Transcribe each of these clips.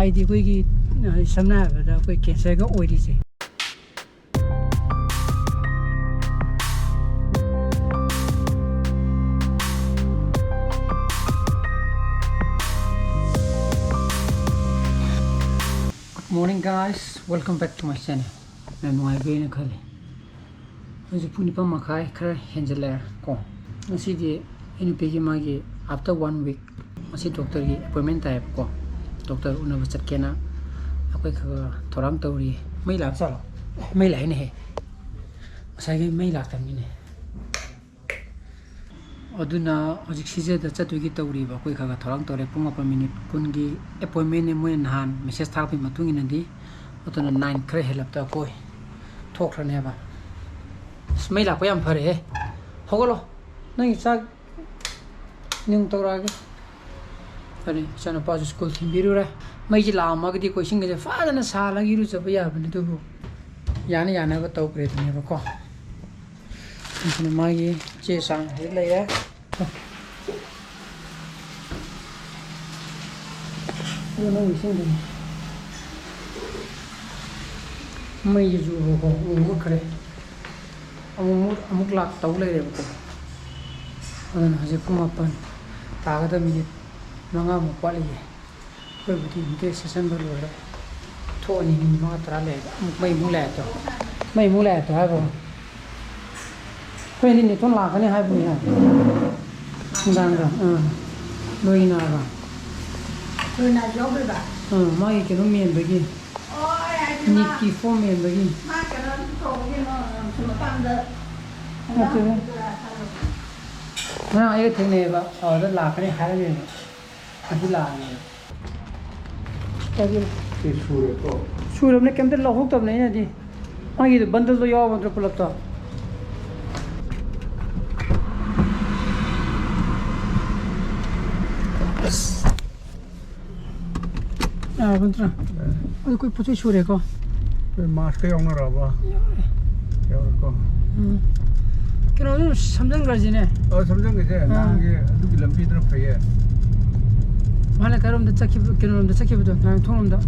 ꯍꯥꯏꯗꯤ ꯑꯩꯈꯣꯏꯒꯤ ꯁꯝꯅ ꯍꯥꯏꯔꯕꯗ ꯑꯩꯈꯣꯏ ꯀꯦꯟꯁꯔꯒ ꯑꯣꯏꯔꯤꯁꯦ Morning guys, welcome back to my channel. I'm nuwaibena khali. Hoje puni pa makai khara henjela ko. Masi di NPG magi after 1 week masi doctor gi appointment type ko. Doctor una bachat kena apai kha thorang tawri mai lak salo. Mai lai ne he. Masai gi mai lak tam ni ne. Aduna hojik sije da chatugi tawri ba koi kha thorang tore pung apa minute kun gi appointment ne moi nahan message thak pi matung inandi otona 9 khre helap ta koi thok rane ba smai la payam phare he hogolo nang cha ning tora ge ani chana pa school thimbiru ra mai ji la ma gi ko sing ge fa dana sa la gi ru cha ba ya ba ni tu yana yana ba taw kre ne ba ko ni ma gi che sang he la ya nó bị sinh rồi mấy giờ rồi có uống cái amuk lạc tàu lấy được không anh nói cũng mà pan ta cái đó mình nó ngang một quả liền bởi vì thì cái season bao rồi thôi mình mà trả lại mấy mua lẻ thôi hay không bây giờ thì tôi lạc cái này hay bùi hả đang rồi đôi nào rồi Rồi là gió với bà. Mai cái nó miền vậy kì. Nịt kỳ phô miền vậy kì. Mai cái nó trộn cái nó tăng được. Nó ấy thế này bà, ở đó là cái này hai cái này, anh đi làm này. Cái gì? cái suối đó. Suối đó này kem tới lọc hút tập này gì? Mai cái bundle tôi yêu bundle pull up to. Bentar. Ada koi putih sure ko. Mask cái ông nó rồi ba. Kéo con. Cái nó samjang ra gì nè. Samjang cái gì? Nang cái lúc làm pin nó phải vậy. Mana cái rom đó chắc cái rom đó chắc cái đó, nang thong rom đó.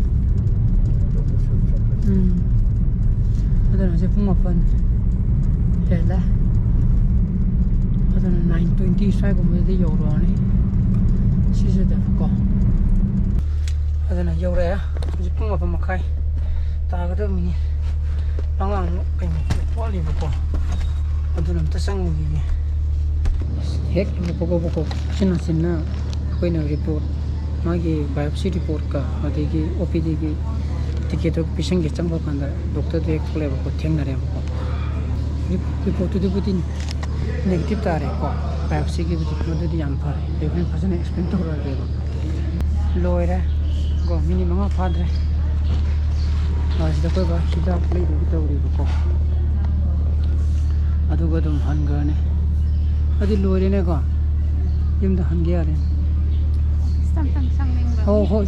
Ada nó sẽ phun một phần. Hết là. Ada nó 9:20 sai cũng mới đi vô rồi này. Xí xí đẹp quá. Ada na yau raya ji pung apa makai ta ga da mini langang kai mi poli ba ko adu nam ta sang gi hek ko sinna koi na report magi biopsy report ka ade gi OPD gi ticket ro pisang ge chang ba kan da doctor de kole ba ko theng na re ba ko report de butin negative ta re ko biopsy gi bu de yam phare de ben phasane explain to ra de loira minimum of padre. As the Koba, she got played with the River. Adugadum Hungary. I did lower in a gun. In the Hungarian. Sometimes something. Oh,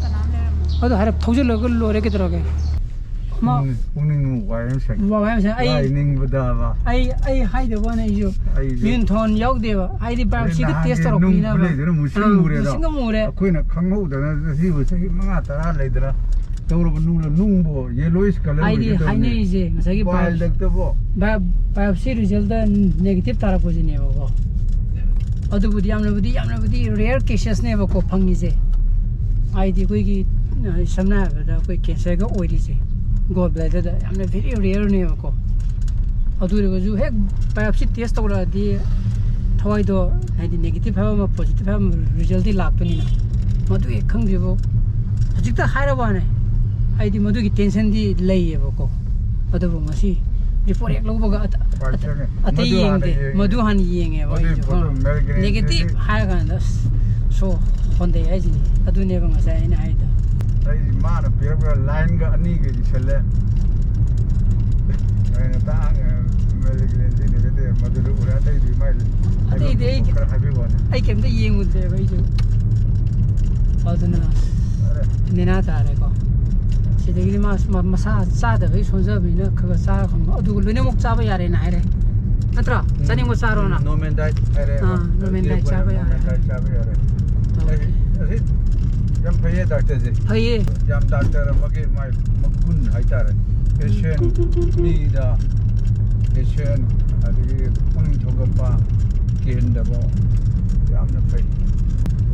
I had a thousand local lower again. Owning Lining with the I hide the one as you. Minton Yogdeva. I did perhaps see the taste of Muslim. Queen of Congo, he was saying Mata later. Numbo, yellowish color. I did high easy. Wild like the war. Biopsy result negative tarapos never go. Other with Yamna, rare cases never go pungize. I did wiggy some never quick cancer go oire. Gallbladder, I'm a very rare name. Although you have biopsy test over the Thawai do had the negative have positive have result lack to Nina. Madu a kung vivo. Projecta higher one. I did Madu tension the lay of a other woman see. Before a global at a ying, Maduhan ying, negative higher than us. So on the edge, I do never say in either. Man, a paper line got a nigga, you shall let. And a tang, mother, I came to ying with the radio. Nenata, I go. She did massage, sad, which was a winner, Kawasa, do Linamok Savaya in Ire. Atra, Sunny was Sarona. No man died. No man died Savaya. Yam paye doctor je. Paye. Yam doctor mage mai makun haitare. Patient ni da patient adi pun thogapa kenda bo. Yam na pai.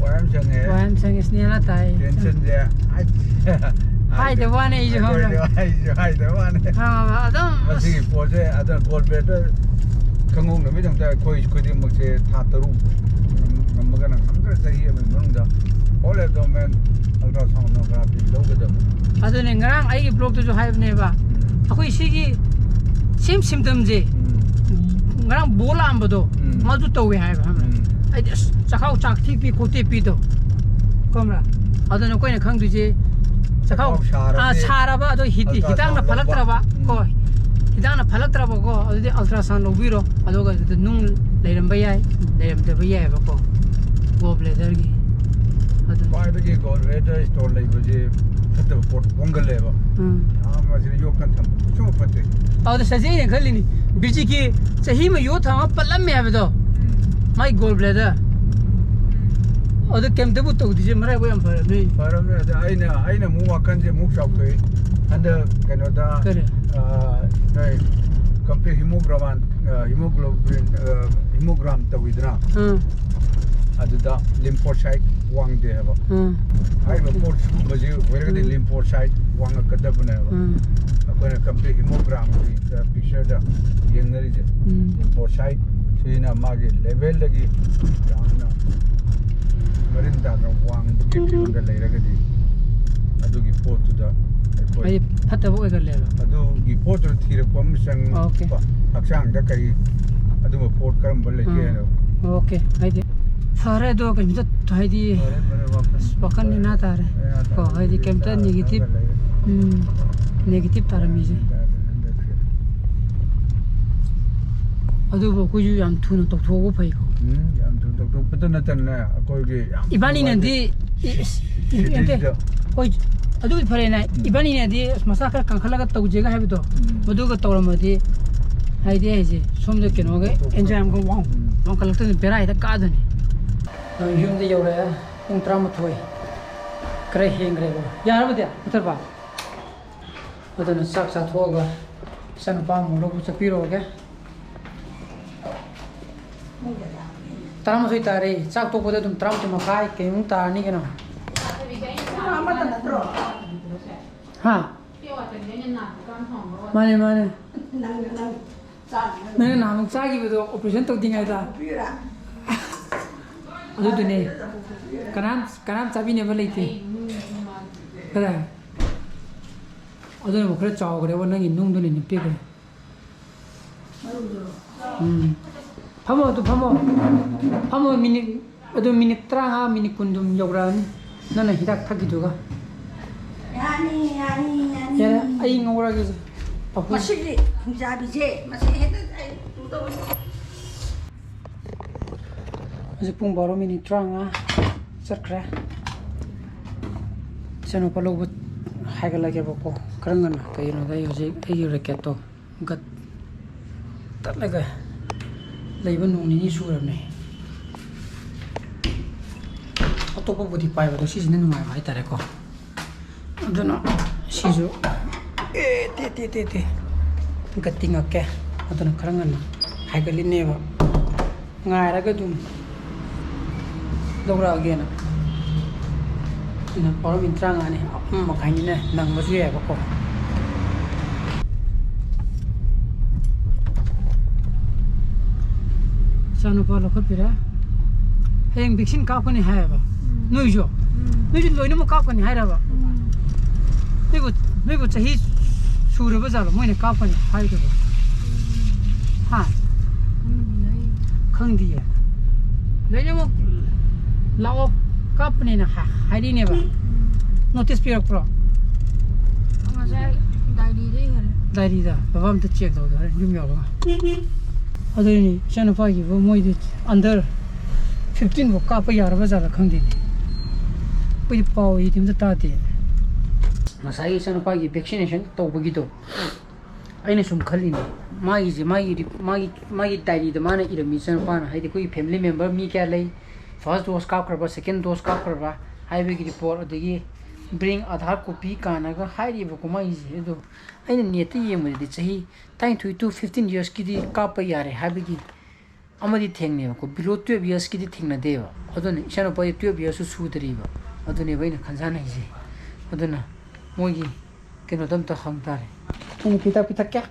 Wam sang is nila tay. Tension je. Hai the one is home. Hai the one. Adam. Masih pose ada gold better. Kangong na midang da koi di magse thataru. Namaga nang hamdra sahi amen nungda. All of them men ultrasonography logada. Ado ne ngarang ai blog to jo hai ne ba. Akoi sigi same symptom je. Ngarang bola ambado. Maju to we hai ba. Ai chakau chak thi pi kote pi do. Komra. Ado ne koi ne khang du je. Chakau chara ba ado hidang na phalak tra ba ko. Hidang na phalak tra ba ko ado de ultrasound lobiro ado ga nung leiram ba yai leiram de ba yai ba ko. Go bladder gi. Why the gold radar store like was a port Pongaleva? Was a yokan so pate. Oh, the Sazine Kalini, Bijiki, Sahima Yota, Palamavado, my gallbladder. Oh, the Kemtabuto, the Jimra way for me. I know Muakanje Mukshape and the Canada complete hemogram to withdraw. Aduda lymphocyte wang de ba ai report baje where the lymphocyte wang kada bana ba akona complete hemogram the picture da yenari je lymphocyte sina mage level lagi yamna marinda da wang buki pinga leiraga di adugi photo da ai phata bo ga leba adugi photo thira pom sang aksang da kai adu report karam bal le okay ai de Fare do kan jat thai pakan ni na tare ko hai di kemta negative negative tare mi je adu bo ku ju yam thu no tok tho go phai ko yam thu tok tok pata na tan na ko ge ibani na di ente koi adu phare na ibani na di masa ka kan khala ga tau je ga ha bi do madu ga tawra ma di hai de je som de keno ge enjam go wang kala tu berai da ka dani Yum the Yore, Tramatoi. Cray Hingre. Yarabia, Uterba. But then a sucks at Hoga, San Palm, Lobo Sapiro, okay? Tramasitari, Sato put them Tram to Makai, came Tarnigano. Ha? Money. No, I'm sorry with the operation to Dinga. Aduh ni, kanan sabi ni balik ti. Kada. Aduh ni mukra cawak dia, warna inung tu ni nyampe ke. Pamo minit, aduh minit terang minit kundum jauh ni. Nana hidak thak juga. Yani. Ya, ayi ngora ke. Masih di, jabi je, masih itu. Masih pun baru minit terang cerkre. Saya nak perlu buat hagal lagi apa? Kerangan kayu nanti ayo reketo gat tak lagi. Lain nung ini suram ni. Atau apa buat dipai atau sih ni nungai mai tarik ko. Ada nak sisu. Te. Gat tinggal ke. Atau nak kerangan hagal ini apa? Ngai raga tu. Đâu ra again na paro mintrang ani makain na nang masya ko sanu palo khapira heng vaccine ka ko ni hai ba noi jo loina mo ka ko ni hai ra ba nego chahi suru ba jalo moi ne ka ko ni hai do ha khang dia loina mo Lao company na hari ni ba notice period pro Saya diary da babam tu check do da jum yo ba adu ni chana pa gi bo moi de under 15 bo ka pa yar ba za la khang di pai pau yi tim da ta de masai chana pa gi vaccination to ba gi do aina sum khali ni mai diary da mana ira mi chana pa na hai de koi family member mi kya lai First dose का करबा second dose का करबा highway की report अदगी bring आधार copy कानागा हाईरी बकुमा easy दो अइन नेति ये मुझे चाहिए टाइम टू 15 years की दी काप यारे हाईवे की अमदी थेंगने को बिलो 12 years की दी थेंगना देवा अदोने इशानो पर 12 years सुदरीबा अदोने वही खंजाना इजी अदोना मोगी केनो दम तो खंगतारे अइन पिता क्या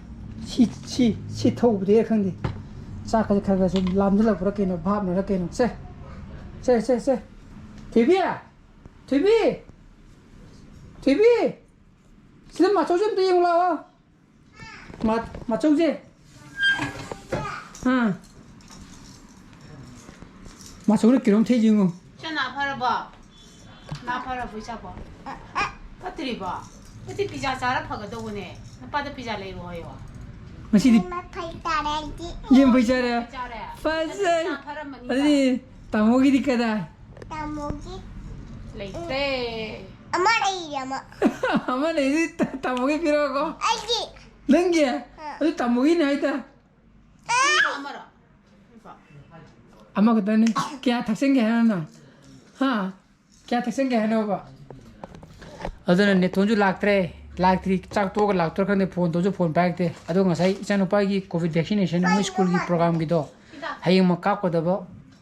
सी थौबदे खंदे चाख खरगा से लामजला पुरा केनो भाबना केनो से TV सिर्फ माचो से तो ये उलावा माचो से हाँ माचो ने किलोम थे जिंगो चना फरबा ना फरा पैसा बा पत्री बा इति पिज्जा चारा फगदो ने नपाद पिज्जा ले रो यो मसीदी ये पैसा रे चारा फसे अरे तामोगी दिक्कत है तामोगी लेते अमर नहीं तामोगी फिरो को आजी लंगे अरे तामोगी नहीं था अमर अम्मा को तने क्या थक्सेंगे है ना हाँ क्या थक्सेंगे है ना बा अदन ने तोंजु लाक्ट्री चाक तो लाक्टर खने फोन तोजु फोन पाक थे अदो ngasai इचानु पागी कोविड वैक्सीनेशन मो स्कूल की प्रोग्राम की दो हाई मक्का को दबो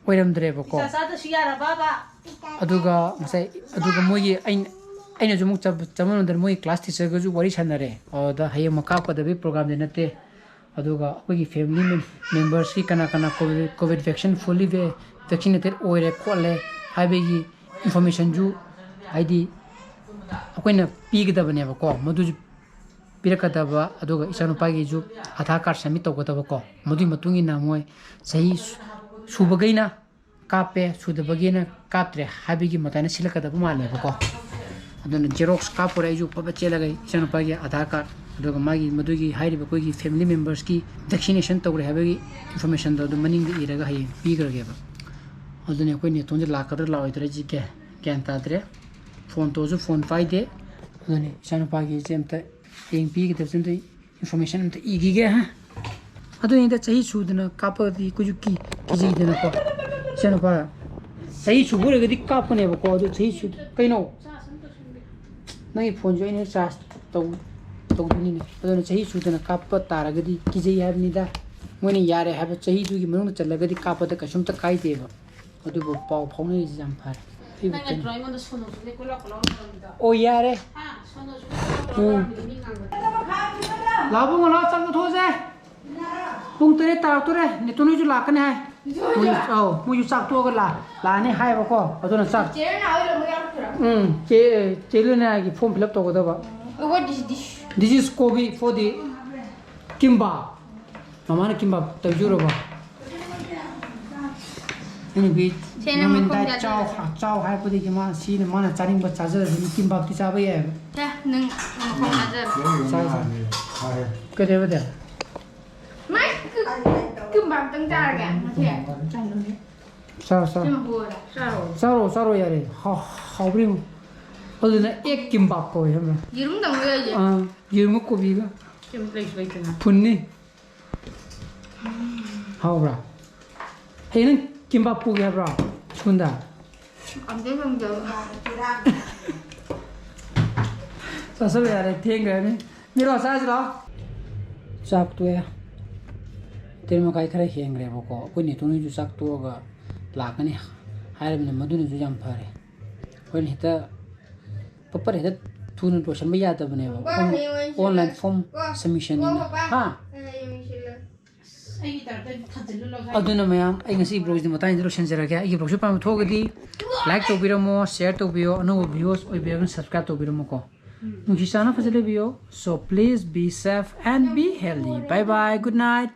ओइरमद्रे बको सादा सियारा बाबा अदुगा ngasai अदुगा मोगी अइन जुमुक चमनदर मोगी क्लास टीचर गजु वरी छनरे अदा हाई मक्का को दबे प्रोग्राम दे नते अदुगा कोगी फैमिली मेंबर्स की कना कोविड वैक्सीन फुली वैक्सीनेटेड ओइरे खोले हाइबेगी इंफॉर्मेशन जु आईडी अखोइना पीगदबनेबको मदु पिरकदबा अदुगा इचानुपागी जु आधार कार्ड सबमिट तौगदबको मदुई मतुंगिना मोय सही सुबगैना कापे सुदबगेना कापत्रे हाइबेगी मताना सिलकदब मालेबको अदुना जेरोक्स कापोरे जु पबा चेलगै इचानुपागी आधार कार्ड अदुगा मागी मदुगी हाइरिबा कोगी फैमिली मेंबर्स की वैक्सीनेशन तौरे हाइबेगी इंफॉर्मेशन दो मनिंग इरगा हाइ पीगरगेबा अदुने कोइने तोंजे लाकदर लावइतरे जी के क्यान ताद्रे फोन तोजु फोन पाइदे अदुने इचानुपागी जेमता येंग पीगदब जेमता इंफॉर्मेशन अमता इगिगे हा अदुने द सही सुदना कापदी कुजुकी किजिदना को इचानुपा सही सुबुरगदि कापनेबको अदु सही सु कैनो नई फोन जोइन चार्ज तौदनी अदुने सही सुदना काप तारगदि किजै हाबनिदा मोने यारे हाब सही दुगी मनुंग चलगदि कापदा कसुमता काइदेबा अदुबो पाव फाउनै जाम फार ओ यारे लाबो मला चंग थोजे पुंग तरे तारतोरे नेतोनु जु लाकने है मुयु चाक तो लाने हाय बको अदुना चाक चेलुने आगी फॉर्म फिल अप तोगदबा what is this this is kobe for the kimbap mamana kimbap tawjuroba ini bit minta chow hai pudi ki ma si ne mana charing ba chaja ni kimbap ti chaba ye ya nang khong ajar hi ke de ba de mai kimbap tang jar ga ma the saro yare how bring 어디나 एक kimbap को है हमरा yirum dang le je yirum को भी का kim place wait na फुन्नी हाउ ब्रा हेन किम्बाप को गया ब्रा chhunda am de bang jo ससुर यार ठेंग है मेरो साज लो चाक तो है तेरे में काय करे हेंग रे बको कोई ने तो जो चाक तो गा लाकने हारे में मधु ने जो जम फारे कोई नहीं था पपर है थून रोशन में याद बने वो ऑनलाइन फॉर्म सबमिशन हां अदुना मैम आई ngasi ब्लॉग दि मताइन रोशन जरा के ई ब्लॉग सु पाम थोगदी लाइक तो बिरमो शेयर तो बियो अनो व्यूअर्स ओइ बेगन सब्सक्राइब तो बिरमो को नुखि साना फजले बियो so please be safe and be healthy bye bye good night